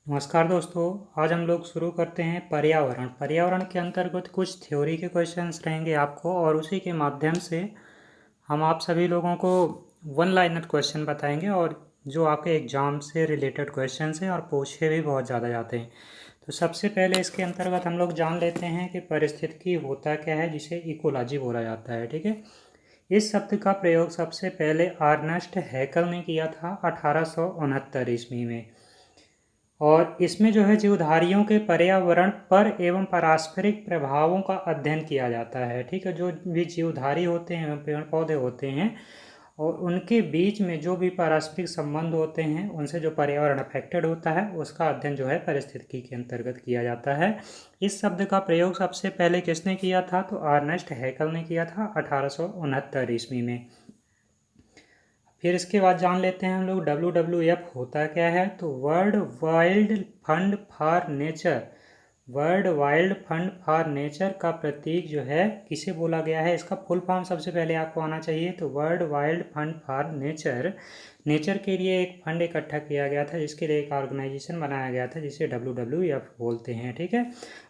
नमस्कार दोस्तों। आज हम लोग शुरू करते हैं पर्यावरण। पर्यावरण के अंतर्गत कुछ थ्योरी के क्वेश्चंस रहेंगे आपको, और उसी के माध्यम से हम आप सभी लोगों को वन लाइनर क्वेश्चन बताएंगे, और जो आपके एग्ज़ाम से रिलेटेड क्वेश्चंस हैं और पूछे भी बहुत ज़्यादा जाते हैं। तो सबसे पहले इसके अंतर्गत हम लोग जान लेते हैं कि पारिस्थितिकी होता क्या है, जिसे इकोलॉजी बोला जाता है। ठीक है, इस शब्द का प्रयोग सबसे पहले अर्नेस्ट हैकल ने किया था 1869 ईस्वी में। और इसमें जो है जीवधारियों के पर्यावरण पर एवं पारस्परिक प्रभावों का अध्ययन किया जाता है। ठीक है, जो भी जीवधारी होते हैं, पेड़ पौधे होते हैं, और उनके बीच में जो भी पारस्परिक संबंध होते हैं, उनसे जो पर्यावरण अफेक्टेड होता है, उसका अध्ययन जो है पारिस्थितिकी के अंतर्गत किया जाता है। इस शब्द का प्रयोग सबसे पहले किसने किया था? तो अर्नेस्ट हैकल ने किया था 1869 ईस्वी में। फिर इसके बाद जान लेते हैं हम लोग WWF होता क्या है। तो world wild fund for nature. World wild fund for nature का प्रतीक जो है किसे बोला गया है? इसका फुल फॉर्म सबसे पहले आपको आना चाहिए। तो world wild fund for nature, nature के लिए एक फंड इकट्ठा किया गया था, जिसके लिए एक ऑर्गेनाइजेशन बनाया गया था, जिसे WWF बोलते हैं। ठीक है,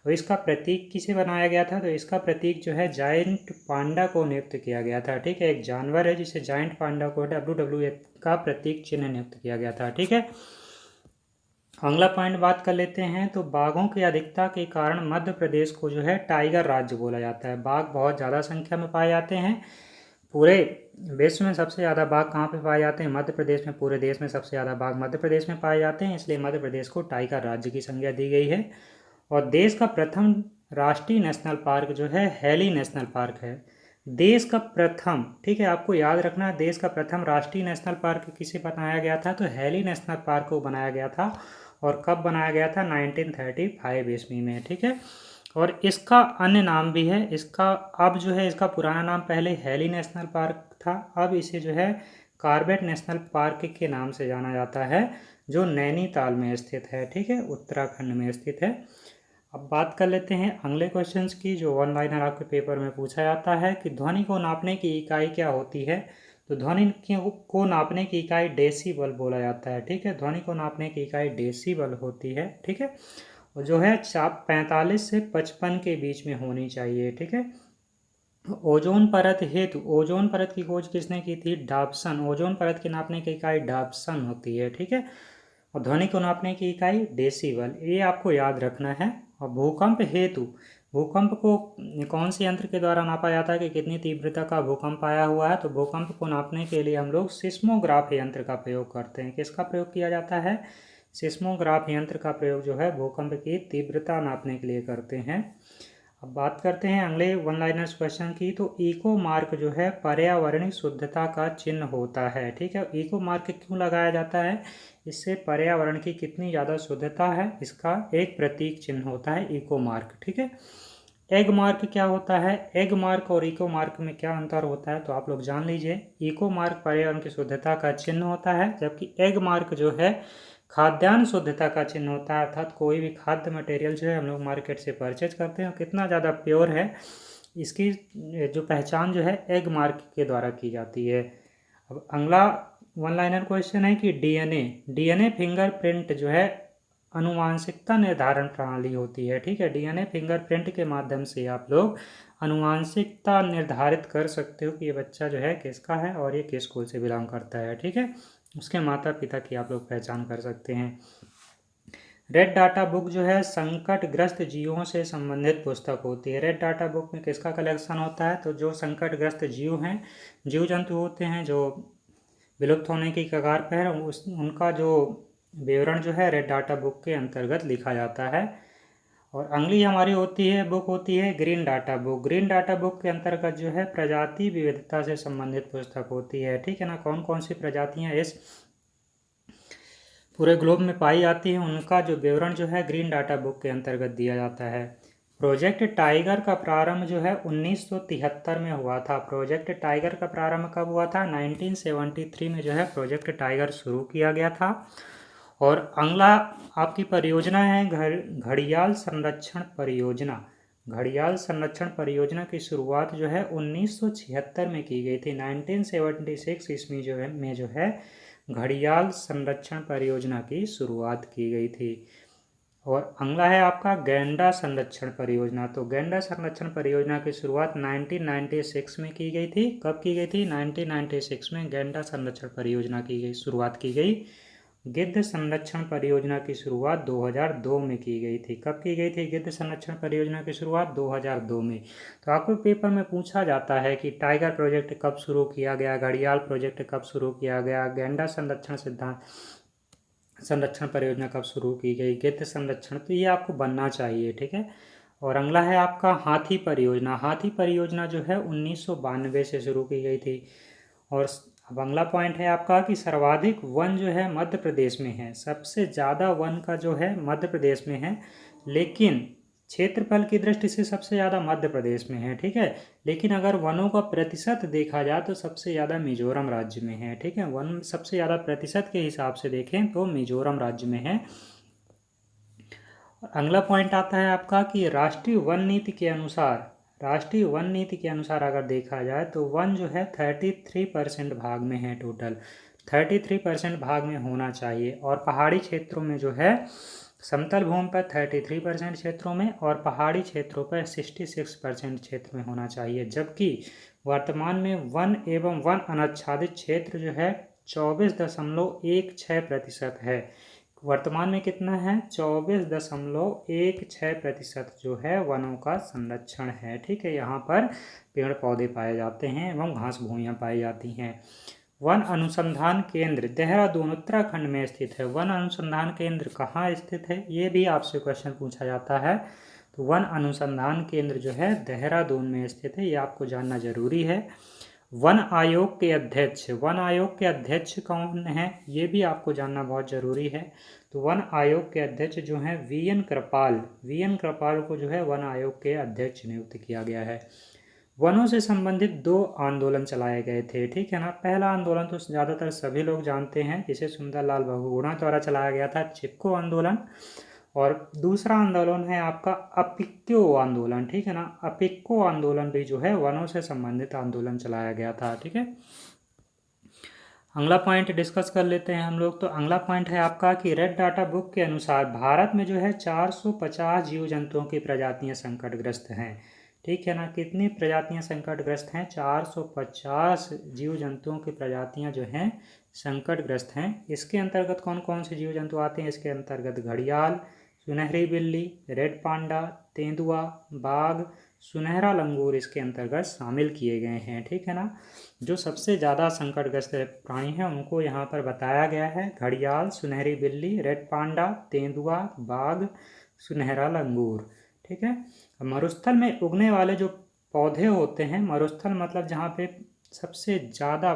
और इसका प्रतीक किसे बनाया गया था? तो इसका प्रतीक जो है जायंट पांडा को नियुक्त किया गया था। ठीक है, एक जानवर है जिसे जायंट पांडा को WWF का प्रतीक चिन्ह नियुक्त किया गया था। ठीक है, अगला पॉइंट बात कर लेते हैं। तो बाघों की अधिकता के कारण मध्य प्रदेश को जो है टाइगर राज्य बोला जाता है। बाघ बहुत ज़्यादा संख्या में पाए जाते हैं। पूरे विश्व में सबसे ज़्यादा बाघ कहाँ पे पाए जाते हैं? मध्य प्रदेश में। पूरे देश में सबसे ज़्यादा बाघ मध्य प्रदेश में पाए जाते हैं, इसलिए मध्य प्रदेश को टाइगर राज्य की संज्ञा दी गई है। और देश का प्रथम राष्ट्रीय नेशनल पार्क जो है हैली नेशनल पार्क है। देश का प्रथम, ठीक है, आपको याद रखना है, देश का प्रथम राष्ट्रीय नेशनल पार्क किसे बनाया गया था? तो हैली नेशनल पार्क को बनाया गया था। और कब बनाया गया था? 1935 ईस्वी में। ठीक है, और इसका अन्य नाम भी है। इसका अब जो है, इसका पुराना नाम पहले हैली नेशनल पार्क था, अब इसे जो है कॉर्बेट नेशनल पार्क के नाम से जाना जाता है, जो नैनीताल में स्थित है। ठीक है, उत्तराखंड में स्थित है। अब बात कर लेते हैं अगले क्वेश्चंस की, जो वन लाइनर आपके पेपर में पूछा जाता है कि ध्वनि को नापने की इकाई क्या होती है? तो ध्वनि को नापने की इकाई डेसिबल बोला जाता है। ठीक है, ध्वनि को नापने की इकाई डेसिबल होती है। ठीक है, और जो है 45 से 55 के बीच में होनी चाहिए। ठीक है, ओजोन परत हेतु, ओजोन परत की खोज किसने की थी? डॉप्सन। ओजोन परत की नापने की इकाई डॉप्सन होती है। ठीक है, और ध्वनि को नापने की इकाई डेसिबल, ये आपको याद रखना है। और भूकंप हेतु, भूकंप को कौन से यंत्र के द्वारा नापा जाता है कि कितनी तीव्रता का भूकंप आया हुआ है? तो भूकंप को नापने के लिए हम लोग सिस्मोग्राफ यंत्र का प्रयोग करते हैं। किसका प्रयोग किया जाता है? सिस्मोग्राफ यंत्र का प्रयोग जो है भूकंप की तीव्रता नापने के लिए करते हैं। अब बात करते हैं अगले वन लाइनर्स क्वेश्चन की। तो इको मार्क जो है पर्यावरणीय शुद्धता का चिन्ह होता है। ठीक है, इको मार्क क्यों लगाया जाता है? इससे पर्यावरण की कितनी ज़्यादा शुद्धता है, इसका एक प्रतीक चिन्ह होता है इको मार्क। ठीक है, एग मार्क क्या होता है? एग मार्क और इको मार्क में क्या अंतर होता है? तो आप लोग जान लीजिए। इको मार्क पर्यावरण की शुद्धता का चिन्ह होता है, जबकि एग मार्क जो है खाद्यान्न शुद्धता का चिन्ह होता है। अर्थात कोई भी खाद्य मटेरियल जो है हम लोग मार्केट से परचेज करते हैं, कितना ज़्यादा प्योर है, इसकी जो पहचान जो है एग मार्क के द्वारा की जाती है। अब अगला वन लाइनर क्वेश्चन है कि डीएनए फिंगरप्रिंट जो है अनुवांशिकता निर्धारण प्रणाली होती है। ठीक है, डीएनए फिंगरप्रिंट के माध्यम से आप लोग अनुवांशिकता निर्धारित कर सकते हो कि ये बच्चा जो है किसका है और ये किस स्कूल से बिलोंग करता है। ठीक है, उसके माता पिता की आप लोग पहचान कर सकते हैं। रेड डाटा बुक जो है संकटग्रस्त जीवों से संबंधित पुस्तक होती है। रेड डाटा बुक में किसका कलेक्शन होता है? तो जो संकटग्रस्त जीव हैं, जीव जंतु होते हैं जो विलुप्त होने की कगार पर है, उनका जो विवरण जो है रेड डाटा बुक के अंतर्गत लिखा जाता है। और अगली हमारी होती है बुक होती है green data book. Green data book के अंतर्गत जो है प्रजाति विविधता से संबंधित पुस्तक होती है। ठीक है ना, कौन कौन सी प्रजातियां इस पूरे ग्लोब में पाई जाती हैं, उनका जो विवरण जो है ग्रीन डाटा बुक के अंतर्गत दिया जाता है। प्रोजेक्ट टाइगर का प्रारंभ जो है 1973 में हुआ था। प्रोजेक्ट टाइगर का प्रारंभ कब हुआ था? 1973 में जो है प्रोजेक्ट टाइगर शुरू किया गया था। और अगला आपकी परियोजना है घड़ियाल संरक्षण परियोजना। घड़ियाल संरक्षण परियोजना की शुरुआत जो है 1976 में की गई थी। 1976 ईस्वी जो है घड़ियाल संरक्षण परियोजना की शुरुआत की गई थी। और अगला है आपका गैंडा संरक्षण परियोजना। तो गैंडा संरक्षण परियोजना की शुरुआत 1996 में की गई थी। कब की गई थी? 1996 में गैंडा संरक्षण परियोजना की शुरुआत की गई। गिद्ध संरक्षण परियोजना की शुरुआत 2002 में की गई थी। कब की गई थी गिद्ध संरक्षण परियोजना की शुरुआत? 2002 में। तो आपको पेपर में पूछा जाता है कि टाइगर प्रोजेक्ट कब शुरू किया गया, घड़ियाल प्रोजेक्ट कब शुरू किया गया, गैंडा संरक्षण परियोजना कब शुरू की गई, गिद्ध संरक्षण, तो ये आपको बनना चाहिए, ठीक है। और अगला है आपका हाथी परियोजना। हाथी परियोजना जो है 1992 से शुरू की गई थी। और अब अगला पॉइंट है आपका कि सर्वाधिक वन जो है मध्य प्रदेश में है। सबसे ज़्यादा वन का जो है मध्य प्रदेश में है, लेकिन क्षेत्रफल की दृष्टि से सबसे ज़्यादा मध्य प्रदेश में है, ठीक है। लेकिन अगर वनों का प्रतिशत देखा जाए तो सबसे ज़्यादा मिजोरम राज्य में है, ठीक है। वन सबसे ज़्यादा प्रतिशत के हिसाब से देखें तो मिजोरम राज्य में है। अगला पॉइंट आता है आपका कि राष्ट्रीय वन नीति के अनुसार अगर देखा जाए तो वन जो है 33% भाग में है। टोटल 33% भाग में होना चाहिए। और पहाड़ी क्षेत्रों में जो है समतल भूमि पर 33% क्षेत्रों में और पहाड़ी क्षेत्रों पर 66% क्षेत्र में होना चाहिए। जबकि वर्तमान में वन एवं वन अनाच्छादित क्षेत्र जो है 24.16% है। वर्तमान में कितना है? 24.16% जो है वनों का संरक्षण है, ठीक है। यहाँ पर पेड़ पौधे पाए जाते हैं एवं घास भूमियाँ पाई जाती हैं। वन अनुसंधान केंद्र देहरादून उत्तराखंड में स्थित है। वन अनुसंधान केंद्र कहाँ स्थित है? ये भी आपसे क्वेश्चन पूछा जाता है। तो वन अनुसंधान केंद्र जो है देहरादून में स्थित है, ये आपको जानना जरूरी है। वन आयोग के अध्यक्ष कौन है? ये भी आपको जानना बहुत ज़रूरी है। तो वन आयोग के अध्यक्ष जो हैं वी एन कृपाल को जो है वन आयोग के अध्यक्ष नियुक्त किया गया है। वनों से संबंधित 2 आंदोलन चलाए गए थे, ठीक है ना। पहला आंदोलन तो ज़्यादातर सभी लोग जानते हैं, जिसे सुंदरलाल बहुगुणा द्वारा चलाया गया था, चिपको आंदोलन। और दूसरा आंदोलन है आपका अपिक्को आंदोलन, ठीक है ना। अपिक्को आंदोलन भी जो है वनों से संबंधित आंदोलन चलाया गया था, ठीक है। अगला पॉइंट डिस्कस कर लेते हैं हम लोग। तो अगला पॉइंट है आपका कि रेड डाटा बुक के अनुसार भारत में जो है 450 जीव जंतुओं की प्रजातियां संकटग्रस्त हैं, ठीक है ना। कितनी प्रजातियां संकटग्रस्त हैं? 450 जीव जंतुओं की प्रजातियां जो हैं संकटग्रस्त हैं। इसके अंतर्गत कौन कौन से जीव जंतु आते हैं? इसके अंतर्गत घड़ियाल, सुनहरी बिल्ली, रेड पांडा, तेंदुआ, बाघ, सुनहरा लंगूर इसके अंतर्गत शामिल किए गए हैं, ठीक है ना। जो सबसे ज़्यादा संकटग्रस्त प्राणी हैं उनको यहाँ पर बताया गया है। घड़ियाल, सुनहरी बिल्ली, रेड पांडा, तेंदुआ, बाघ, सुनहरा लंगूर, ठीक है। मरुस्थल में उगने वाले जो पौधे होते हैं, मरुस्थल मतलब जहाँ पे सबसे ज़्यादा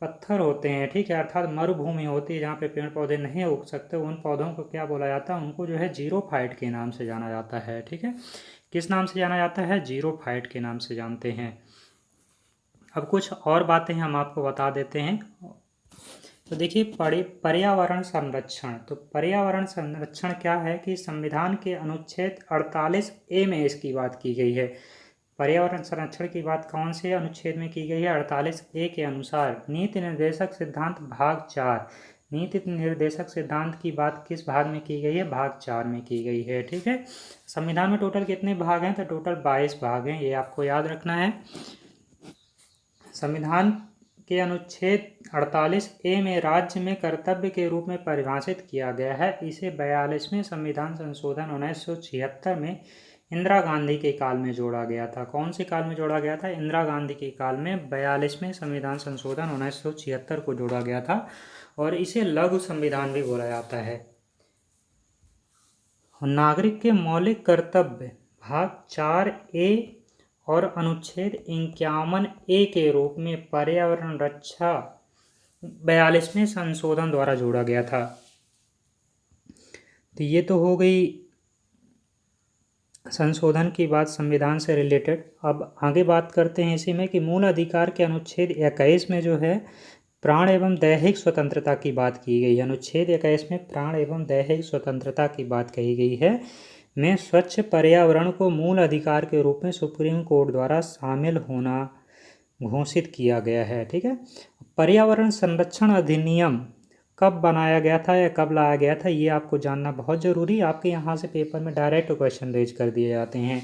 पत्थर होते हैं, ठीक है, अर्थात मरुभूमि होती है जहाँ पे पेड़ पौधे नहीं उग सकते, उन पौधों को क्या बोला जाता है? उनको जो है जीरोफाइट के नाम से जाना जाता है, ठीक है। किस नाम से जाना जाता है? जीरोफाइट के नाम से जानते हैं। अब कुछ और बातें हम आपको बता देते हैं। तो देखिए पर्यावरण संरक्षण। तो पर्यावरण संरक्षण क्या है कि संविधान के अनुच्छेद 48A में इसकी बात की गई है। पर्यावरण संरक्षण की बात कौन से अनुच्छेद में की गई है? 48A के अनुसार नीति निर्देशक सिद्धांत भाग 4। नीति निर्देशक सिद्धांत की बात किस भाग में की गई है? भाग 4 में की गई है, ठीक है। संविधान में टोटल कितने भाग हैं? तो टोटल 22 भाग हैं, ये आपको याद रखना है। संविधान के अनुच्छेद 48A में राज्य में कर्तव्य के रूप में परिभाषित किया गया है। इसे 42वें संविधान संशोधन 1976 में इंदिरा गांधी के काल में जोड़ा गया था। कौन से काल में जोड़ा गया था? इंदिरा गांधी के काल में 42वें संविधान संशोधन 1976 को जोड़ा गया था और इसे लघु संविधान भी बोला जाता है। नागरिक के मौलिक कर्तव्य भाग 4A और अनुच्छेद 51A के रूप में पर्यावरण रक्षा 42वें संशोधन द्वारा जोड़ा गया था। तो ये तो हो गई संशोधन की बात संविधान से रिलेटेड। अब आगे बात करते हैं इसी में कि मूल अधिकार के अनुच्छेद 21 में जो है प्राण एवं दैहिक स्वतंत्रता की बात की गई है। अनुच्छेद 21 में प्राण एवं दैहिक स्वतंत्रता की बात कही गई है। में स्वच्छ पर्यावरण को मूल अधिकार के रूप में सुप्रीम कोर्ट द्वारा शामिल होना घोषित किया गया है, ठीक है। पर्यावरण संरक्षण अधिनियम कब बनाया गया था या कब लाया गया था, ये आपको जानना बहुत ज़रूरी है। आपके यहाँ से पेपर में डायरेक्ट क्वेश्चन रेज कर दिए जाते हैं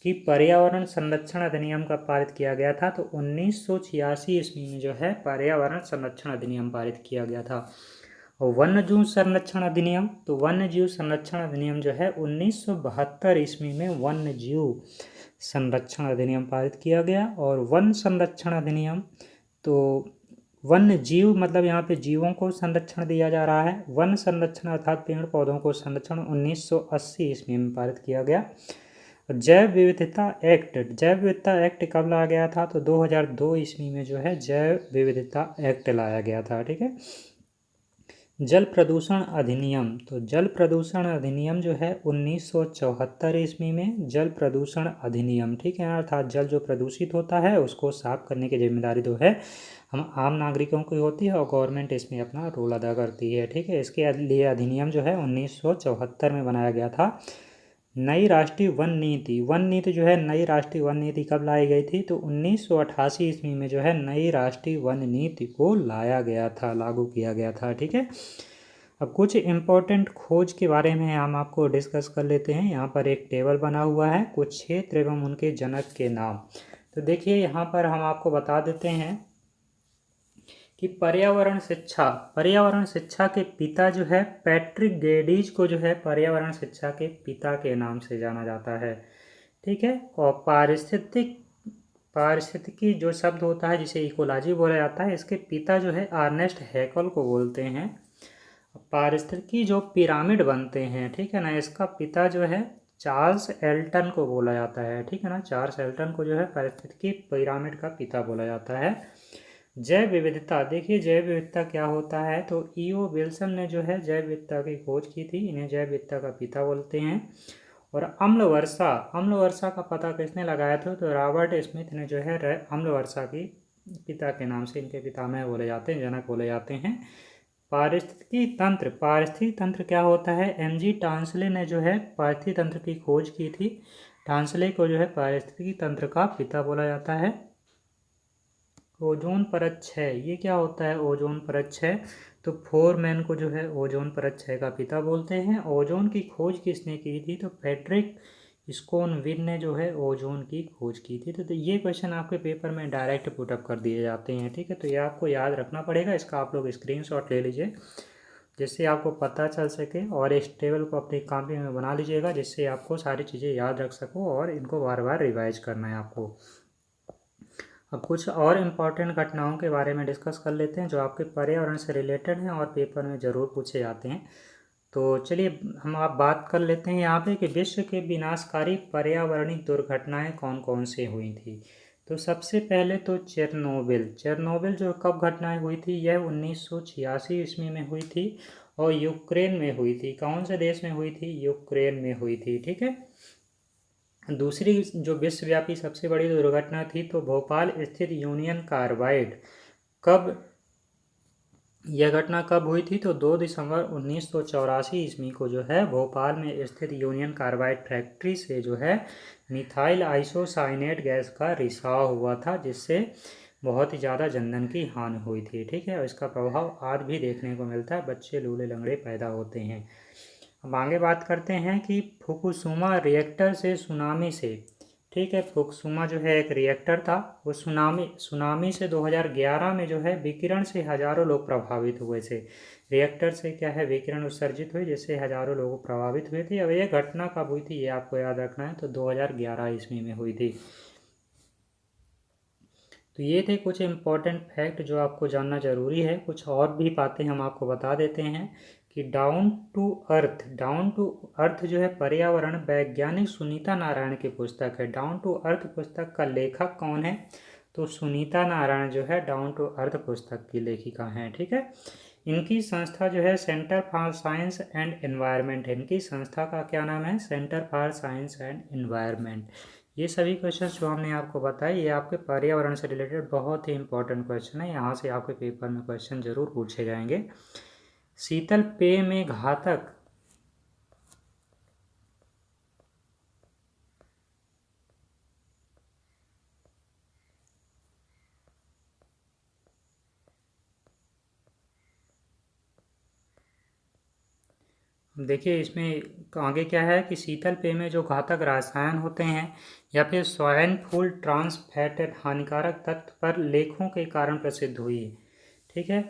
कि पर्यावरण संरक्षण अधिनियम कब पारित किया गया था। तो 1986 ईस्वी में जो है पर्यावरण संरक्षण अधिनियम पारित किया गया था। और वन्य जीव संरक्षण अधिनियम, तो वन्य जीव संरक्षण अधिनियम जो है 1972 ईस्वी में वन्य जीव संरक्षण अधिनियम पारित किया गया। और वन संरक्षण अधिनियम, तो वन्य जीव मतलब यहाँ पे जीवों को संरक्षण दिया जा रहा है। वन संरक्षण अर्थात पेड़ पौधों को संरक्षण 1980 ईस्वी में पारित किया गया। जैव विविधता एक्ट, जैव विविधता एक्ट कब लाया गया था, तो 2002 ईस्वी में जो है जैव विविधता एक्ट लाया गया था। ठीक है। जल प्रदूषण अधिनियम, तो जल प्रदूषण अधिनियम जो है 1974 ईस्वी में जल प्रदूषण अधिनियम, ठीक है, अर्थात जल जो प्रदूषित होता है उसको साफ करने की जिम्मेदारी जो है हम आम नागरिकों की होती है और गवर्नमेंट इसमें अपना रोल अदा करती है। ठीक है। इसके लिए अधिनियम जो है 1974 में बनाया गया था। नई राष्ट्रीय वन नीति, वन नीति जो है नई राष्ट्रीय वन नीति कब लाई गई थी, तो 1988 ईस्वी में जो है नई राष्ट्रीय वन नीति को लाया गया था, लागू किया गया था। ठीक है। अब कुछ इम्पोर्टेंट खोज के बारे में हम आपको डिस्कस कर लेते हैं। यहाँ पर एक टेबल बना हुआ है, कुछ क्षेत्र एवं उनके जनक के नाम। तो देखिए यहाँ पर हम आपको बता देते हैं कि पर्यावरण शिक्षा के पिता जो है पैट्रिक गेडीज को जो है पर्यावरण शिक्षा के पिता के नाम से जाना जाता है। ठीक है। और पारिस्थितिकी जो शब्द होता है जिसे इकोलॉजी बोला जाता है, इसके पिता जो है अर्नेस्ट हैकल को बोलते हैं। पारिस्थितिकी जो पिरामिड बनते हैं, ठीक है ना, इसका पिता जो है चार्ल्स एल्टन को बोला जाता है। ठीक है ना, चार्ल्स एल्टन को जो है पारिस्थितिकी पिरामिड का पिता बोला जाता है। जैव विविधता, देखिए जैव विविधता क्या होता है, तो ईओ विल्सन ने जो है जैव विविधता की खोज की थी, इन्हें जैव विविधता का पिता बोलते हैं। और अम्ल वर्षा का पता किसने लगाया था, तो रॉबर्ट स्मिथ ने जो है अम्ल वर्षा की पिता के नाम से इनके पितामह बोले जाते हैं, जनक बोले जाते हैं। पारिस्थितिकी तंत्र क्या होता है, एमजी टांसले ने जो है पारिस्थितिकी तंत्र की खोज की थी। टांसले को जो है पारिस्थितिकी तंत्र का पिता बोला जाता है। ओजोन परत 6, ये क्या होता है ओजोन परत 6, तो फोरमैन को जो है ओजोन परत 6 का पिता बोलते हैं। ओजोन की खोज किसने की थी, तो पैट्रिक स्कोनविल ने जो है ओजोन की खोज की थी। तो ये क्वेश्चन आपके पेपर में डायरेक्ट पुटअप कर दिए जाते हैं। ठीक है। तो ये आपको याद रखना पड़ेगा, इसका आप लोग स्क्रीनशॉट ले लीजिए जिससे आपको पता चल सके, और इस टेबल को अपनी कॉपी में बना लीजिएगा जिससे आपको सारी चीज़ें याद रख सको और इनको बार बार रिवाइज करना है आपको। अब कुछ और इम्पॉर्टेंट घटनाओं के बारे में डिस्कस कर लेते हैं जो आपके पर्यावरण से रिलेटेड हैं और पेपर में ज़रूर पूछे जाते हैं। तो चलिए हम आप बात कर लेते हैं यहाँ पे कि विश्व के विनाशकारी पर्यावरणीय दुर्घटनाएं कौन कौन से हुई थी। तो सबसे पहले तो चेरनोबिल जो कब घटनाएं हुई थी, यह 1986 ईस्वी में हुई थी और यूक्रेन में हुई थी। कौन से देश में हुई थी, यूक्रेन में हुई थी। ठीक है। दूसरी जो विश्वव्यापी सबसे बड़ी दुर्घटना थी, तो भोपाल स्थित यूनियन कार्बाइड, कब यह घटना कब हुई थी, तो 2 दिसंबर 1984 ईस्वी को जो है भोपाल में स्थित यूनियन कार्बाइड फैक्ट्री से जो है मिथाइल आइसोसाइनेट गैस का रिसाव हुआ था, जिससे बहुत ही ज़्यादा जनधन की हानि हुई थी। ठीक है। और इसका प्रभाव आज भी देखने को मिलता है, बच्चे लूले लंगड़े पैदा होते हैं। अब आगे बात करते हैं कि फुकुशिमा रिएक्टर से सुनामी से, ठीक है, फुकुशिमा जो है एक रिएक्टर था, वो सुनामी से 2011 में जो है विकिरण से हजारों लोग प्रभावित हुए थे। रिएक्टर से क्या है विकिरण उत्सर्जित हुए जिससे हजारों लोग प्रभावित हुए थे। अब ये घटना कब हुई थी ये आपको याद रखना है, तो 2011 ईस्वी में हुई थी। तो ये थे कुछ इम्पोर्टेंट फैक्ट जो आपको जानना जरूरी है। कुछ और भी बातें हम आपको बता देते हैं कि डाउन टू अर्थ जो है पर्यावरण वैज्ञानिक सुनीता नारायण की पुस्तक है। डाउन टू अर्थ पुस्तक का लेखक कौन है, तो सुनीता नारायण जो है डाउन टू अर्थ पुस्तक की लेखिका हैं। ठीक है। इनकी संस्था जो है centre for science and environment है। इनकी संस्था का क्या नाम है, centre for science and environment. ये सभी क्वेश्चन जो हमने आपको बताए ये आपके पर्यावरण से रिलेटेड बहुत ही इंपॉर्टेंट क्वेश्चन है, यहाँ से आपके पेपर में क्वेश्चन जरूर पूछे जाएंगे। शीतल पेय में घातक, देखिए इसमें आगे क्या है कि शीतल पेय में जो घातक रसायन होते हैं या फिर स्वाइन फ्लू ट्रांस फैट हानिकारक तत्व पर लेखों के कारण प्रसिद्ध हुई है। ठीक है,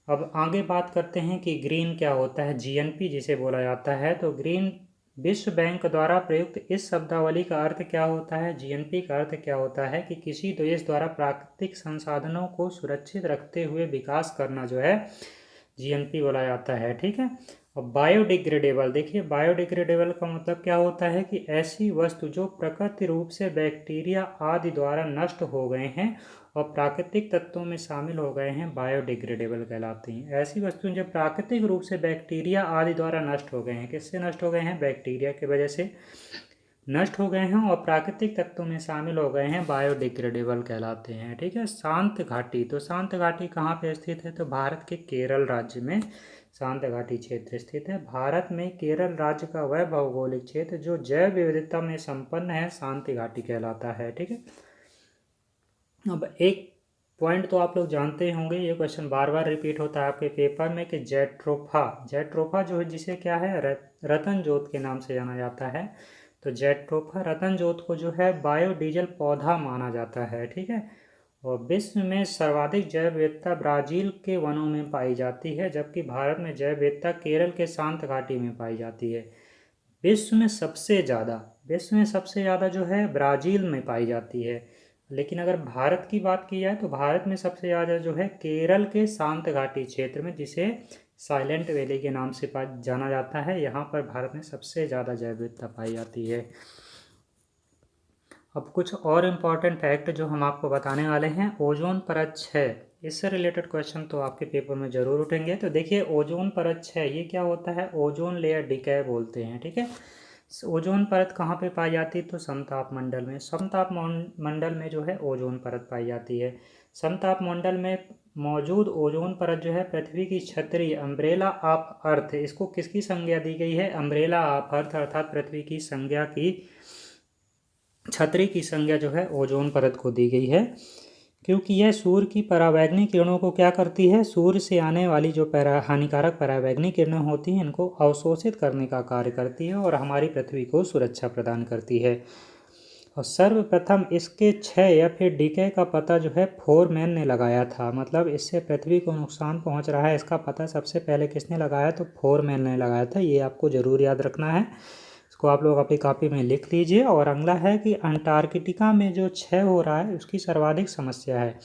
अब आगे बात करते हैं कि ग्रीन क्या होता है, जीएनपी जिसे बोला जाता है। तो ग्रीन विश्व बैंक द्वारा प्रयुक्त इस शब्दावली का अर्थ क्या होता है, जीएनपी का अर्थ क्या होता है कि किसी देश द्वारा प्राकृतिक संसाधनों को सुरक्षित रखते हुए विकास करना जो है जीएनपी बोला जाता है। ठीक है, और बायोडिग्रेडेबल, देखिए बायोडिग्रेडेबल का मतलब क्या होता है कि ऐसी वस्तु जो प्रकृति रूप से बैक्टीरिया आदि द्वारा नष्ट हो गए हैं और प्राकृतिक तत्वों में शामिल हो गए हैं, बायोडिग्रेडेबल कहलाती हैं। ऐसी वस्तुएं जो प्राकृतिक रूप से बैक्टीरिया आदि द्वारा नष्ट हो गए हैं, किससे नष्ट हो गए हैं, बैक्टीरिया की वजह से नष्ट हो गए हैं और प्राकृतिक तत्वों में शामिल हो गए हैं, बायोडिग्रेडेबल कहलाते हैं। ठीक है, शांत घाटी, तो शांत घाटी कहाँ पे स्थित है, तो भारत के केरल राज्य में शांत घाटी क्षेत्र स्थित है। भारत में केरल राज्य का वह भौगोलिक क्षेत्र जो जैव विविधता में संपन्न है, शांति घाटी कहलाता है। ठीक है, अब एक पॉइंट तो आप लोग जानते ही होंगे, ये क्वेश्चन बार बार रिपीट होता है आपके पेपर में कि जैट्रोफा, जैट्रोफा जो है जिसे क्या है रतन जोत के नाम से जाना जाता है। तो जैट्रोफा रतन जोत को जो है बायोडीजल पौधा माना जाता है। ठीक है, और विश्व में सर्वाधिक जैव विविधता ब्राज़ील के वनों में पाई जाती है, जबकि भारत में जैव विविधता केरल के शांत घाटी में पाई जाती है। विश्व में सबसे ज़्यादा जो है ब्राज़ील में पाई जाती है, लेकिन अगर भारत की बात की जाए तो भारत में सबसे ज़्यादा जो है केरल के शांत घाटी क्षेत्र में, जिसे साइलेंट वैली के नाम से जाना जाता है, यहाँ पर भारत में सबसे ज़्यादा जैव विविधता पाई जाती है। अब कुछ और इम्पॉर्टेंट फैक्ट जो हम आपको बताने वाले हैं, ओजोन परत 6, इससे रिलेटेड क्वेश्चन तो आपके पेपर में ज़रूर उठेंगे। तो देखिए ओजोन परत 6 ये क्या होता है, ओजोन लेयर डिके बोलते हैं। ठीक है, ओजोन परत कहाँ पे पाई जाती है, तो समताप मंडल में, समताप मंडल में जो है ओजोन परत पाई जाती है। समताप मंडल में मौजूद ओजोन परत जो है पृथ्वी की छतरी, अम्ब्रेला ऑफ अर्थ, इसको किसकी संज्ञा दी गई है, अम्ब्रेला ऑफ अर्थ, अर्थात पृथ्वी की संज्ञा की, छतरी की संज्ञा जो है ओजोन परत को दी गई है, क्योंकि यह सूर्य की परावैंगनिक किरणों को क्या करती है, सूर्य से आने वाली जो हानिकारक परावैंगनिक किरणें होती हैं इनको अवशोषित करने का कार्य करती है और हमारी पृथ्वी को सुरक्षा प्रदान करती है। और सर्वप्रथम इसके क्षय या फिर डीके का पता जो है फोरमैन ने लगाया था, मतलब इससे पृथ्वी को नुकसान पहुंच रहा है इसका पता सबसे पहले किसने लगाया, तो फोरमैन ने लगाया था। ये आपको ज़रूर याद रखना है, इसको आप लोग अपनी कॉपी में लिख लीजिए। और अगला है कि अंटार्कटिका में जो क्षय हो रहा है उसकी सर्वाधिक समस्या है।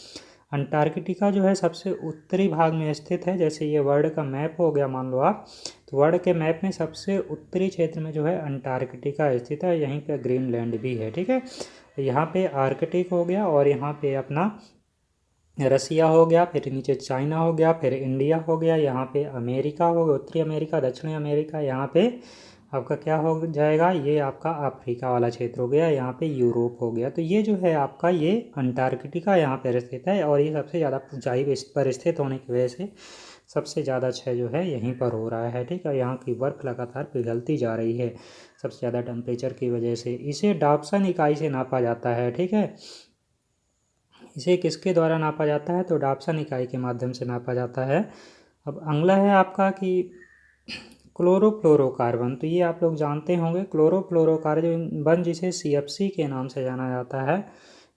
अंटार्कटिका जो है सबसे उत्तरी भाग में स्थित है, जैसे ये वर्ल्ड का मैप हो गया मान लो आप, तो वर्ल्ड के मैप में सबसे उत्तरी क्षेत्र में जो है अंटार्कटिका स्थित है, यहीं पे ग्रीनलैंड भी है। ठीक है, यहाँ पे आर्कटिक हो गया और यहाँ पे अपना रसिया हो गया, फिर नीचे चाइना हो गया, फिर इंडिया हो गया, यहाँ पे अमेरिका हो गया, उत्तरी अमेरिका, दक्षिणी अमेरिका, यहाँ पे आपका क्या हो जाएगा, ये आपका अफ्रीका वाला क्षेत्र हो गया, यहाँ पे यूरोप हो गया। तो ये जो है आपका ये अंटार्कटिका यहाँ पर स्थित है और ये सबसे ज़्यादा ऊंचाई पर स्थित होने की वजह से सबसे ज़्यादा क्षय जो है यहीं पर हो रहा है। ठीक है, यहाँ की बर्फ़ लगातार पिघलती जा रही है सबसे ज़्यादा टेम्परेचर की वजह से। इसे डॉप्सन इकाई से नापा जाता है। ठीक है, इसे किसके द्वारा नापा जाता है, तो डॉप्सन इकाई के माध्यम से नापा जाता है। अब अगला है आपका कि क्लोरोफ्लोरोकार्बन, तो ये आप लोग जानते होंगे, क्लोरोफ्लोरोकार्बन जिसे CFC के नाम से जाना जाता है,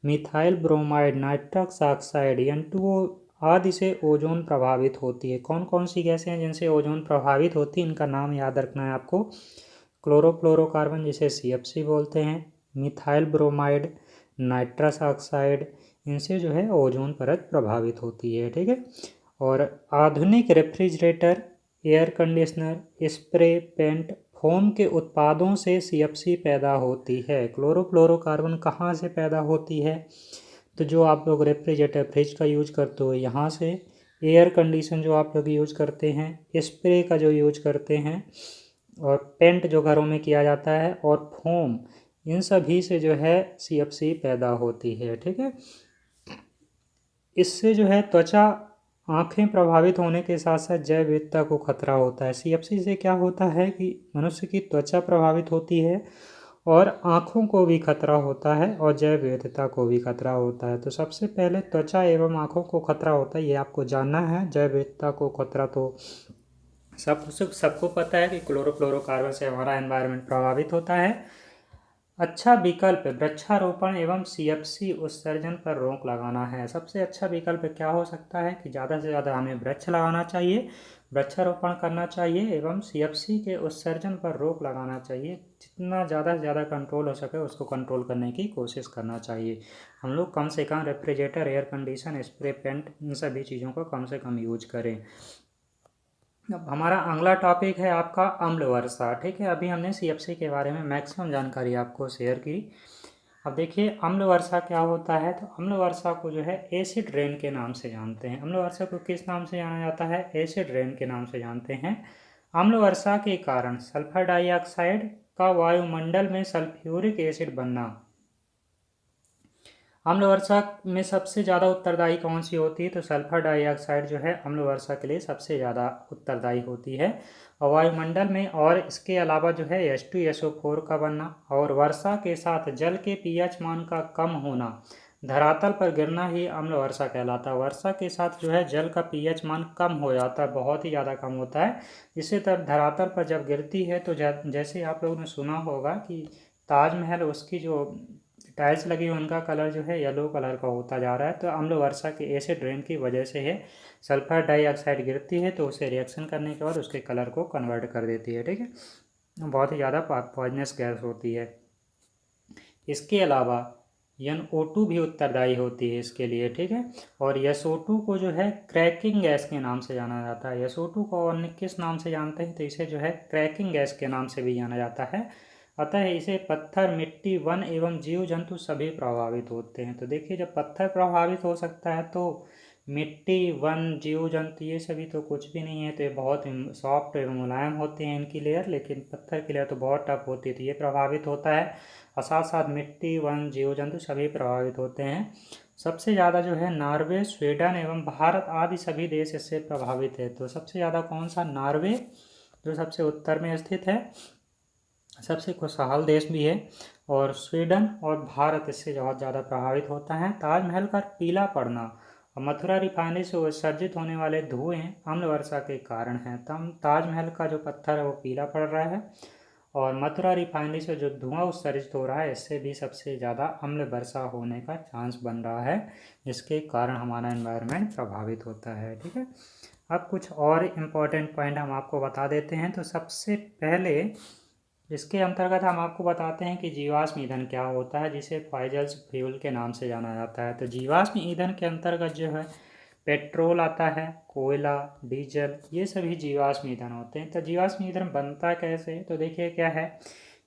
methyl bromide, nitrous oxide, N2O आदि से ओजोन प्रभावित होती है। कौन कौन सी गैसें हैं जिनसे ओजोन प्रभावित होती है, इनका नाम याद रखना है आपको। क्लोरोफ्लोरोकार्बन जिसे CFC बोलते हैं, मिथाइल ब्रोमाइड, नाइट्रस ऑक्साइड, इनसे जो है ओजोन परत प्रभावित होती है। ठीक है, और आधुनिक refrigerator, air conditioner, spray, paint, foam के उत्पादों से CFC पैदा होती है। क्लोरोफ्लोरोकार्बन कहाँ से पैदा होती है, तो जो आप लोग रेफ्रिजरेटर फ्रिज का यूज करते हो यहाँ से, एयर कंडीशन जो आप लोग यूज करते हैं, स्प्रे का जो यूज करते हैं, और पेंट जो घरों में किया जाता है, और फोम, इन सभी से जो है CFC पैदा होती है। ठीक है, इससे जो है त्वचा, आँखें प्रभावित होने के साथ साथ जैव विविधता को खतरा होता है। CFC से क्या होता है कि मनुष्य की त्वचा प्रभावित होती है और आँखों को भी खतरा होता है और जैव विविधता को भी खतरा होता है। तो सबसे पहले त्वचा एवं आँखों को खतरा होता है, ये आपको जानना है। जैव विविधता को खतरा तो सबको पता है कि क्लोरोफ्लोरोकार्बन से हमारा एनवायरनमेंट प्रभावित होता है। अच्छा विकल्प वृक्षारोपण एवं सीएफसी उत्सर्जन पर रोक लगाना है। सबसे अच्छा विकल्प क्या हो सकता है कि ज़्यादा से ज़्यादा हमें वृक्ष लगाना चाहिए, वृक्षारोपण करना चाहिए एवं सीएफसी के उत्सर्जन पर रोक लगाना चाहिए। जितना ज़्यादा से ज़्यादा कंट्रोल हो सके उसको कंट्रोल करने की कोशिश करना चाहिए। हम लोग कम से कम refrigerator, air condition, spray paint, इन सभी चीज़ों को कम से कम यूज करें। अब हमारा अगला टॉपिक है आपका अम्ल वर्षा। ठीक है, अभी हमने सीएफसी के बारे में मैक्सिमम जानकारी आपको शेयर की। अब देखिए अम्ल वर्षा क्या होता है। तो अम्ल वर्षा को जो है एसिड रेन के नाम से जानते हैं। अम्ल वर्षा को किस नाम से जाना जाता है? एसिड रेन के नाम से जानते हैं। अम्ल वर्षा के कारण सल्फर डाइऑक्साइड का वायुमंडल में सल्फ्यूरिक एसिड बनना। अम्ल वर्षा में सबसे ज़्यादा उत्तरदायी कौन सी होती है? तो सल्फर डाइऑक्साइड जो है अम्ल वर्षा के लिए सबसे ज़्यादा उत्तरदायी होती है। और वायुमंडल में और इसके अलावा जो है H2SO4 का बनना और वर्षा के साथ जल के pH मान का कम होना, धरातल पर गिरना ही अम्ल वर्षा कहलाता है। वर्षा के साथ जो है जल का pH मान कम हो जाता है, बहुत ही ज़्यादा कम होता है। जिससे तब धरातल पर जब गिरती है तो जैसे आप लोगों ने सुना होगा कि ताजमहल, उसकी जो टाइल्स लगी उनका कलर जो है येलो कलर का होता जा रहा है। तो अम्ल वर्षा के एसिड रेन की वजह से है। सल्फर डाइऑक्साइड गिरती है तो उसे रिएक्शन करने के बाद उसके कलर को कन्वर्ट कर देती है। ठीक है, बहुत ही ज़्यादा पॉइजनस गैस होती है। इसके अलावा NO2 भी उत्तरदायी होती है इसके लिए। ठीक है, और SO2 को जो है क्रैकिंग गैस के नाम से जाना जाता है। SO2 को और किस नाम से जानते हैं? तो इसे जो है क्रैकिंग गैस के नाम से भी जाना जाता है। अतः इसे पत्थर, मिट्टी, वन एवं जीव जंतु सभी प्रभावित होते हैं। तो देखिए जब पत्थर प्रभावित हो सकता है तो मिट्टी, वन, जीव जंतु ये सभी तो कुछ भी नहीं है। तो ये बहुत सॉफ्ट एवं मुलायम होते हैं इनकी लेयर, लेकिन पत्थर की लेयर तो बहुत टफ होती है। तो ये प्रभावित होता है और साथ साथ मिट्टी, वन, जीव जंतु सभी प्रभावित होते हैं। सबसे ज़्यादा जो है नॉर्वे, स्वीडन एवं भारत आदि सभी देश इससे प्रभावित है। तो सबसे ज़्यादा कौन सा? नॉर्वे, जो सबसे उत्तर में स्थित है, सबसे खुशहाल देश भी है, और स्वीडन और भारत इससे बहुत ज़्यादा प्रभावित होता है। ताजमहल का पीला पड़ना और मथुरा रिफाइनरी से उत्सर्जित होने वाले धुएं अम्ल वर्षा के कारण हैं। ताजमहल का जो पत्थर है वो पीला पड़ रहा है और मथुरा रिफाइनरी से जो धुआं उत्सर्जित हो रहा है इससे भी सबसे ज़्यादा अम्ल वर्षा होने का चांस बन रहा है, जिसके कारण हमारा एनवायरनमेंट प्रभावित होता है। ठीक है, अब कुछ और इम्पोर्टेंट पॉइंट हम आपको बता देते हैं। तो सबसे पहले इसके अंतर्गत हम आपको बताते हैं कि जीवाश्म ईंधन क्या होता है, जिसे फॉसिल फ्यूल के नाम से जाना जाता है। तो जीवाश्म ईंधन के अंतर्गत जो है पेट्रोल आता है, कोयला, डीजल, ये सभी जीवाश्म ईंधन होते हैं। तो जीवाश्म ईंधन बनता कैसे? तो देखिए क्या है,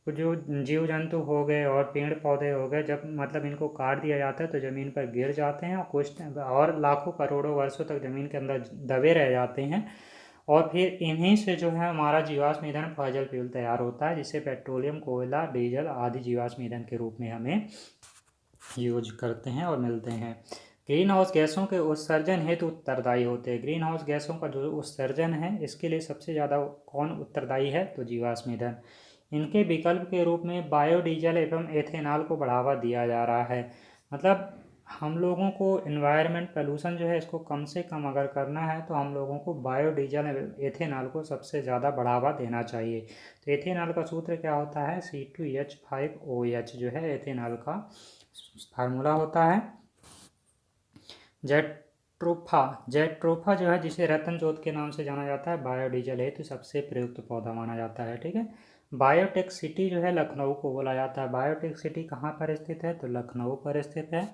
जो जीव जंतु हो गए और पेड़ पौधे हो गए, जब मतलब इनको काट दिया जाता है तो ज़मीन पर गिर जाते हैं और कुछ और लाखों करोड़ों वर्षों तक ज़मीन के अंदर दबे रह जाते हैं। और फिर इन्हीं से जो है हमारा जीवाश्म ईंधन फॉसिल फ्यूल तैयार होता है, जिसे पेट्रोलियम, कोयला, डीजल आदि जीवाश्म ईंधन के रूप में हमें यूज करते हैं और मिलते हैं। ग्रीन हाउस गैसों के उत्सर्जन हेतु उत्तरदायी होते हैं। ग्रीन हाउस गैसों का जो उत्सर्जन है इसके लिए सबसे ज़्यादा कौन उत्तरदायी है? तो जीवाश्म ईंधन। इनके विकल्प के रूप में बायोडीजल एवं एथेनॉल को बढ़ावा दिया जा रहा है। मतलब हम लोगों को इन्वायरमेंट पोल्यूशन जो है इसको कम से कम अगर करना है तो हम लोगों को बायोडीजल एथेनॉल को सबसे ज़्यादा बढ़ावा देना चाहिए। तो एथेनॉल का सूत्र क्या होता है? C2H5OH जो है एथेनॉल का फार्मूला होता है। जेट्रोफा जो है, जिसे रतन जोत के नाम से जाना जाता है, बायोडीजल हेतु सबसे प्रयुक्त पौधा माना जाता है। ठीक है, बायोटेक सिटी जो है लखनऊ को बोला जाता है। बायोटेक सिटी कहाँ पर स्थित है? तो लखनऊ पर स्थित है।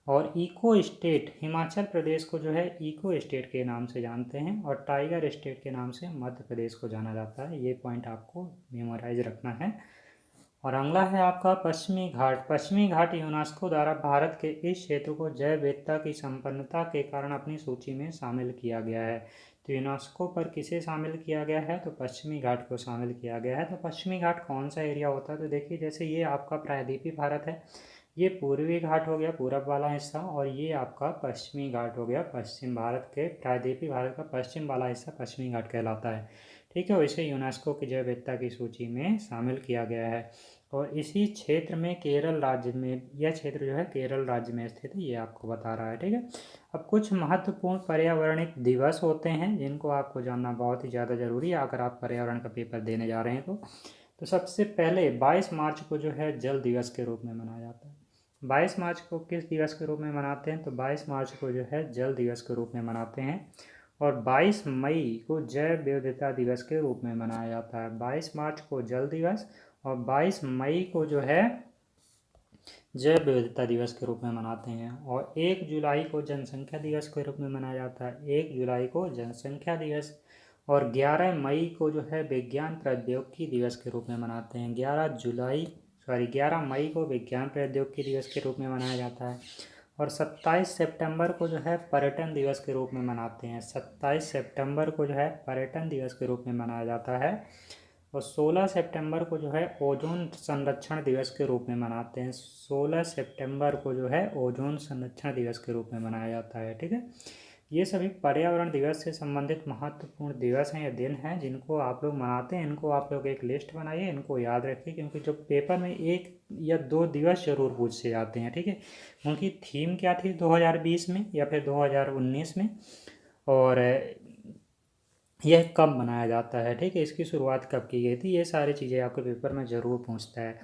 और इको स्टेट, हिमाचल प्रदेश को जो है इको स्टेट के नाम से जानते हैं और टाइगर स्टेट के नाम से मध्य प्रदेश को जाना जाता है। ये पॉइंट आपको मेमोराइज रखना है। और अगला है आपका पश्चिमी घाट। पश्चिमी घाट यूनेस्को द्वारा भारत के इस क्षेत्र को जैव विविधता की संपन्नता के कारण अपनी सूची में शामिल किया गया है। तो यूनेस्को पर किसे शामिल किया गया है? तो पश्चिमी घाट को शामिल किया गया है। तो पश्चिमी घाट कौन सा एरिया होता है? तो देखिए जैसे ये आपका प्रायद्वीपीय भारत है, ये पूर्वी घाट हो गया पूरब वाला हिस्सा, और ये आपका पश्चिमी घाट हो गया पश्चिम भारत के, प्रायद्वीपीय भारत का पश्चिम वाला हिस्सा पश्चिमी घाट कहलाता है। ठीक है, इसे यूनेस्को की जैव विविधता की सूची में शामिल किया गया है। और इसी क्षेत्र में केरल राज्य में, यह क्षेत्र जो है केरल राज्य में स्थित है, ये आपको बता रहा है। ठीक है, अब कुछ महत्वपूर्ण पर्यावरणिक दिवस होते हैं जिनको आपको जानना बहुत ही ज़्यादा ज़रूरी है अगर आप पर्यावरण का पेपर देने जा रहे हैं तो सबसे पहले 22 मार्च को जो है जल दिवस के रूप में मनाया जाता है। 22 मार्च को किस दिवस के रूप में मनाते हैं, तो 22 मार्च को जो है जल दिवस के रूप में मनाते हैं। और 22 मई को जैव विविधता दिवस के रूप में मनाया जाता है। 22 मार्च को जल दिवस और 22 मई को जो है जैव विविधता दिवस के रूप में मनाते हैं। और 1 जुलाई को जनसंख्या दिवस के रूप में मनाया जाता है। 1 जुलाई को जनसंख्या दिवस और 11 मई को जो है विज्ञान प्रौद्योगिकी दिवस के रूप में मनाते हैं। 11 मई को विज्ञान प्रौद्योगिकी दिवस के रूप में मनाया जाता है। और 27 सितंबर को जो है पर्यटन दिवस के रूप में मनाते हैं। 27 सितंबर को जो है पर्यटन दिवस के रूप में मनाया जाता है। और 16 सितंबर को जो है ओजोन संरक्षण दिवस के रूप में मनाते हैं। 16 सितंबर को जो है ओजोन संरक्षण दिवस के रूप में मनाया जाता है। ठीक है, ये सभी पर्यावरण दिवस से संबंधित महत्वपूर्ण दिवस हैं या दिन हैं जिनको आप लोग मनाते हैं। इनको आप लोग एक लिस्ट बनाइए, इनको याद रखिए, क्योंकि जो पेपर में 1 या 2 दिवस जरूर पूछे जाते हैं। ठीक है, उनकी थीम क्या थी 2020 में या फिर 2019 में, और यह कब मनाया जाता है। ठीक है, इसकी शुरुआत कब की गई थी, ये सारी चीज़ें आपके पेपर में ज़रूर पूछता है।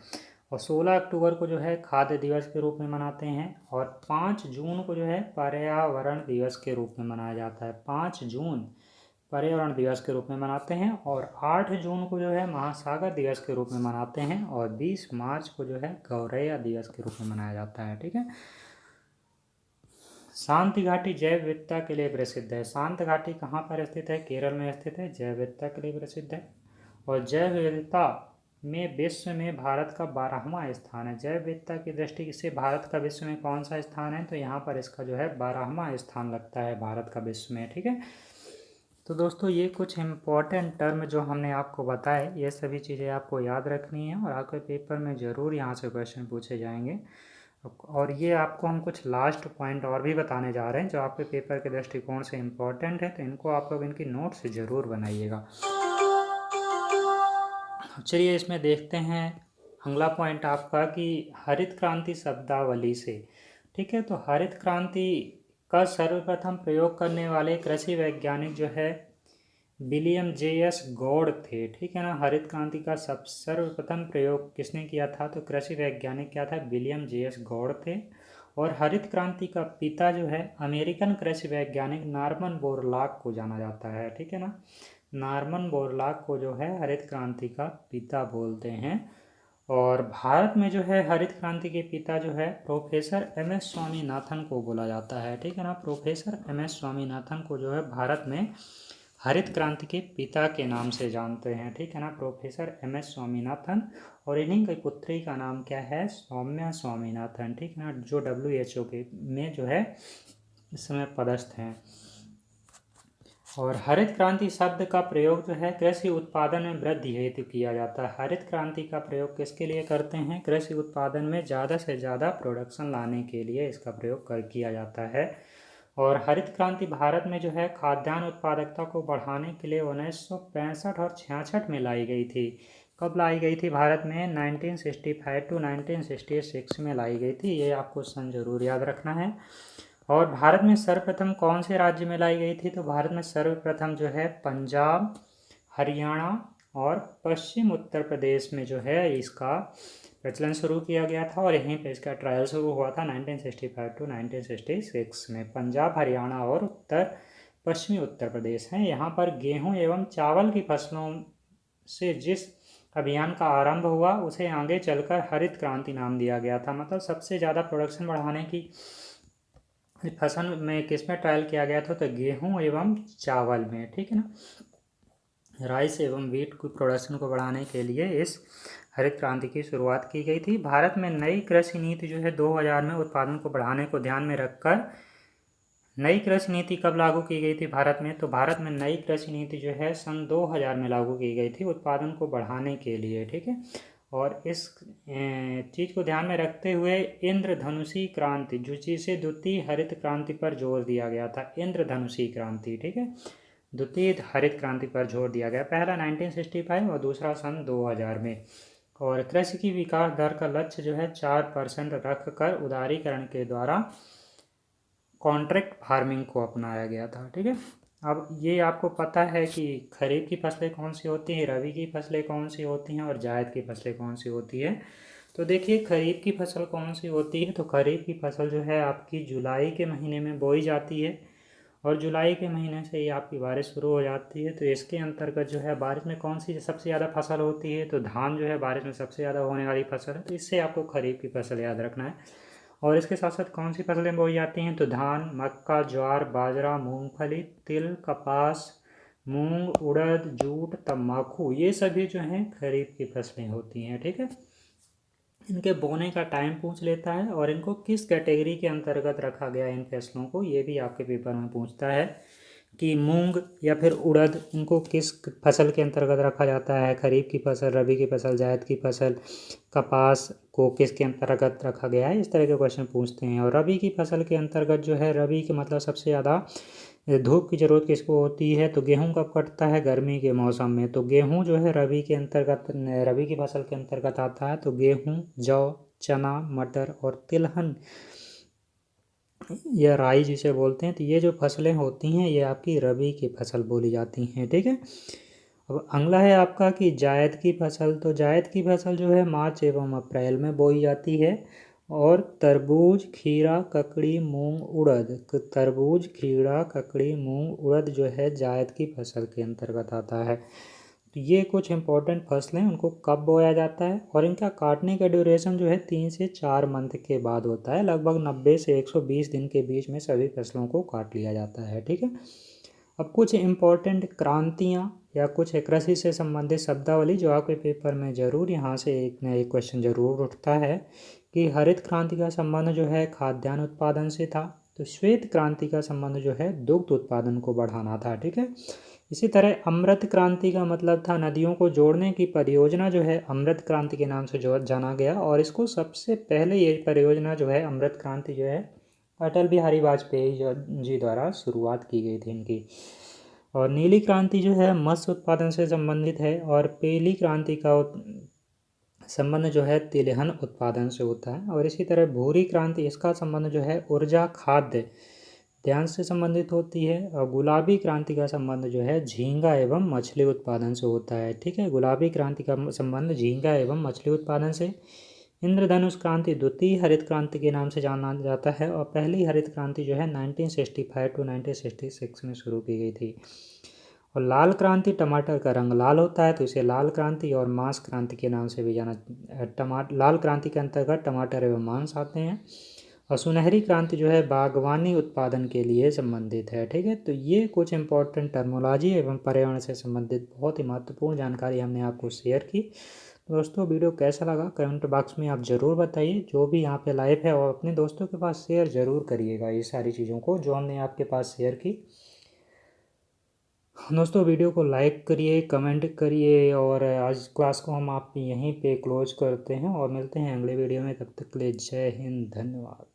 और 16 अक्टूबर को जो है खाद्य दिवस के रूप में मनाते हैं। और 5 जून को जो है पर्यावरण दिवस के रूप में मनाया जाता है। 5 जून पर्यावरण दिवस के रूप में मनाते हैं। और 8 जून को जो है महासागर दिवस के रूप में मनाते हैं। और 20 मार्च को जो है गौरैया दिवस के रूप में मनाया जाता है। ठीक है, शांति घाटी जैव विविधता के लिए प्रसिद्ध है। शांत घाटी कहाँ पर स्थित है, केरल में स्थित है, जैव विविधता के लिए प्रसिद्ध है। और जैव विविधता में विश्व में भारत का 12वां स्थान है। जैव विविधता की दृष्टि से भारत का विश्व में कौन सा स्थान है, तो यहाँ पर इसका जो है 12वां स्थान लगता है भारत का विश्व में। ठीक है, तो दोस्तों ये कुछ इम्पोर्टेंट टर्म जो हमने आपको बताए, ये सभी चीज़ें आपको याद रखनी है और आपके पेपर में ज़रूर यहाँ से क्वेश्चन पूछे जाएंगे। और ये आपको हम कुछ लास्ट पॉइंट और भी बताने जा रहे हैं जो आपके पेपर के दृष्टिकोण से इम्पोर्टेंट है, तो इनको आप लोग इनकी नोट्स ज़रूर बनाइएगा। चलिए इसमें देखते हैं अगला पॉइंट आपका कि हरित क्रांति शब्दावली से। ठीक है, तो हरित क्रांति का सर्वप्रथम प्रयोग करने वाले कृषि वैज्ञानिक जो है विलियम जे.एस. गॉड थे। ठीक है ना, हरित क्रांति का सर्वप्रथम प्रयोग किसने किया था, तो कृषि वैज्ञानिक क्या था, विलियम जे.एस. गॉड थे। और हरित क्रांति का पिता जो है अमेरिकन कृषि वैज्ञानिक नॉर्मन बोरलॉग को जाना जाता है। ठीक है ना, नॉर्मन बोरलॉग को जो है हरित क्रांति का पिता बोलते हैं। और भारत में जो है हरित क्रांति के पिता जो है प्रोफेसर एम.एस. स्वामीनाथन को बोला जाता है। ठीक है ना, प्रोफेसर एम.एस. स्वामीनाथन को जो है भारत में हरित क्रांति के पिता के नाम से जानते हैं। ठीक है ना, प्रोफेसर एम.एस. स्वामीनाथन। और इन्हीं की पुत्री का नाम क्या है, सौम्या स्वामीनाथन। ठीक है ना, जो WHO के में जो है इस समय पदस्थ हैं। और हरित क्रांति शब्द का प्रयोग जो है कृषि उत्पादन में वृद्धि हेतु किया जाता है। हरित क्रांति का प्रयोग किसके लिए करते हैं, कृषि उत्पादन में ज़्यादा से ज़्यादा प्रोडक्शन लाने के लिए इसका प्रयोग किया जाता है। और हरित क्रांति भारत में जो है खाद्यान्न उत्पादकता को बढ़ाने के लिए 1965 और 66 में लाई गई थी। कब लाई गई थी भारत में, 1965 टू 1966 में लाई गई थी। ये आपको सन जरूर याद रखना है। और भारत में सर्वप्रथम कौन से राज्य में लाई गई थी, तो भारत में सर्वप्रथम जो है पंजाब, हरियाणा और पश्चिम उत्तर प्रदेश में जो है इसका प्रचलन शुरू किया गया था। और यहीं पे इसका ट्रायल शुरू हुआ था 1965 टू 1966 में। पंजाब, हरियाणा और पश्चिमी उत्तर प्रदेश हैं। यहाँ पर गेहूं एवं चावल की फसलों से जिस अभियान का आरंभ हुआ उसे आगे चलकर हरित क्रांति नाम दिया गया था। मतलब सबसे ज़्यादा प्रोडक्शन बढ़ाने की फसल में किस में ट्रायल किया गया था, तो गेहूं एवं चावल में। ठीक है ना, राइस एवं वीट की प्रोडक्शन को बढ़ाने के लिए इस हरित क्रांति की शुरुआत की गई थी। भारत में नई कृषि नीति जो है 2000 में उत्पादन को बढ़ाने को ध्यान में रखकर, नई कृषि नीति कब लागू की गई थी भारत में, तो भारत में नई कृषि नीति जो है सन 2000 में लागू की गई थी उत्पादन को बढ़ाने के लिए। ठीक है, और इस चीज़ को ध्यान में रखते हुए इंद्रधनुषी क्रांति जिसे द्वितीय हरित क्रांति पर जोर दिया गया था। इंद्रधनुषी क्रांति, ठीक है, द्वितीय हरित क्रांति पर जोर दिया गया। पहला 1965 और दूसरा सन 2000 में। और कृषि की विकास दर का लक्ष्य जो है 4% रख कर उदारीकरण के द्वारा कॉन्ट्रैक्ट फार्मिंग को अपनाया गया था। ठीक है, अब ये आपको पता है कि खरीफ की फसलें कौन सी होती हैं, रबी की फसलें कौन सी होती हैं और जायद की फसलें कौन सी होती है। तो देखिए खरीफ की फसल कौन सी होती है, तो खरीफ की फसल जो है आपकी जुलाई के महीने में बोई जाती है और जुलाई के महीने से ही आपकी बारिश शुरू हो जाती है। तो इसके अंतर्गत जो है बारिश में कौन सी सबसे ज़्यादा फसल होती है, तो धान जो है बारिश में सबसे ज़्यादा होने वाली फसल है, तो इससे आपको खरीफ की फसल याद रखना है। और इसके साथ साथ कौन सी फसलें बोई जाती हैं, तो धान, मक्का, ज्वार, बाजरा, मूंगफली, तिल, कपास, मूंग, उड़द, जूट, तम्बाकू, ये सभी जो हैं खरीफ की फसलें होती हैं। ठीक है, इनके बोने का टाइम पूछ लेता है और इनको किस कैटेगरी के अंतर्गत रखा गया है इन फसलों को, ये भी आपके पेपर में पूछता है कि मूंग या फिर उड़द इनको किस फसल के अंतर्गत रखा जाता है, खरीफ की फसल, रबी की फसल, जायद की फसल, कपास को किसके अंतर्गत रखा गया है, इस तरह के क्वेश्चन पूछते हैं। और रबी की फसल के अंतर्गत जो है रबी के मतलब सबसे ज़्यादा धूप की ज़रूरत किसको होती है, तो गेहूं कब कटता है, गर्मी के मौसम में। तो गेहूं जो है रबी के अंतर्गत, रबी की फसल के अंतर्गत आता है। तो गेहूं, जौ, चना, मटर और तिलहन या राई जिसे बोलते हैं, तो ये जो फसलें होती हैं ये आपकी रबी की फसल बोली जाती हैं। ठीक है, अब अगला है आपका कि जायद की फसल। तो जायद की फसल जो है मार्च एवं अप्रैल में बोई जाती है। और तरबूज, खीरा, ककड़ी, मूंग, उड़द, तरबूज, खीरा, ककड़ी, मूंग, उड़द जो है जायद की फसल के अंतर्गत आता है। तो ये कुछ इंपॉर्टेंट फसलें, उनको कब बोया जाता है और इनका काटने का ड्यूरेशन जो है 3 से 4 मंथ के बाद होता है। लगभग 90 से 120 दिन के बीच में सभी फसलों को काट लिया जाता है। ठीक है, अब कुछ इम्पोर्टेंट क्रांतियाँ या कुछ कृषि से संबंधित शब्दावली जो आपके पेपर में ज़रूर यहाँ से एक न एक क्वेश्चन ज़रूर उठता है कि हरित क्रांति का संबंध जो है खाद्यान्न उत्पादन से था, तो श्वेत क्रांति का संबंध जो है दुग्ध उत्पादन को बढ़ाना था। ठीक है, इसी तरह अमृत क्रांति का मतलब था नदियों को जोड़ने की परियोजना जो है अमृत क्रांति के नाम से जो जाना गया। और इसको सबसे पहले ये परियोजना जो है अमृत क्रांति जो है अटल बिहारी वाजपेयी जी द्वारा शुरुआत की गई थी इनकी। और नीली क्रांति जो है मत्स्य उत्पादन से संबंधित है। और पीली क्रांति का संबंध जो है तिलहन उत्पादन से होता है। और इसी तरह भूरी क्रांति, इसका संबंध जो है ऊर्जा, खाद्य ध्यान से संबंधित होती है। और गुलाबी क्रांति का संबंध जो है झींगा एवं मछली उत्पादन से होता है। ठीक है, गुलाबी क्रांति का संबंध झींगा एवं मछली उत्पादन से। इंद्रधनुष क्रांति द्वितीय हरित क्रांति के नाम से जाना जाता है और पहली हरित क्रांति जो है 1965 टू 1966 में शुरू की गई थी। और लाल क्रांति, टमाटर का रंग लाल होता है तो इसे लाल क्रांति और मांस क्रांति के नाम से भी जाना। लाल क्रांति के अंतर्गत टमाटर एवं मांस आते हैं। और सुनहरी क्रांति जो है बागवानी उत्पादन के लिए संबंधित है। ठीक है, तो ये कुछ इंपॉर्टेंट टर्मोलॉजी एवं पर्यावरण से संबंधित बहुत ही महत्वपूर्ण जानकारी हमने आपको शेयर की। तो दोस्तों वीडियो कैसा लगा कमेंट बॉक्स में आप ज़रूर बताइए। जो भी यहाँ पे लाइव है और अपने दोस्तों के पास शेयर ज़रूर करिएगा ये सारी चीज़ों को जो हमने आपके पास शेयर की। दोस्तों वीडियो को लाइक करिए, कमेंट करिए और आज क्लास को हम आप यहीं पे क्लोज करते हैं और मिलते हैं अगले वीडियो में। तब तक के लिए जय हिंद, धन्यवाद।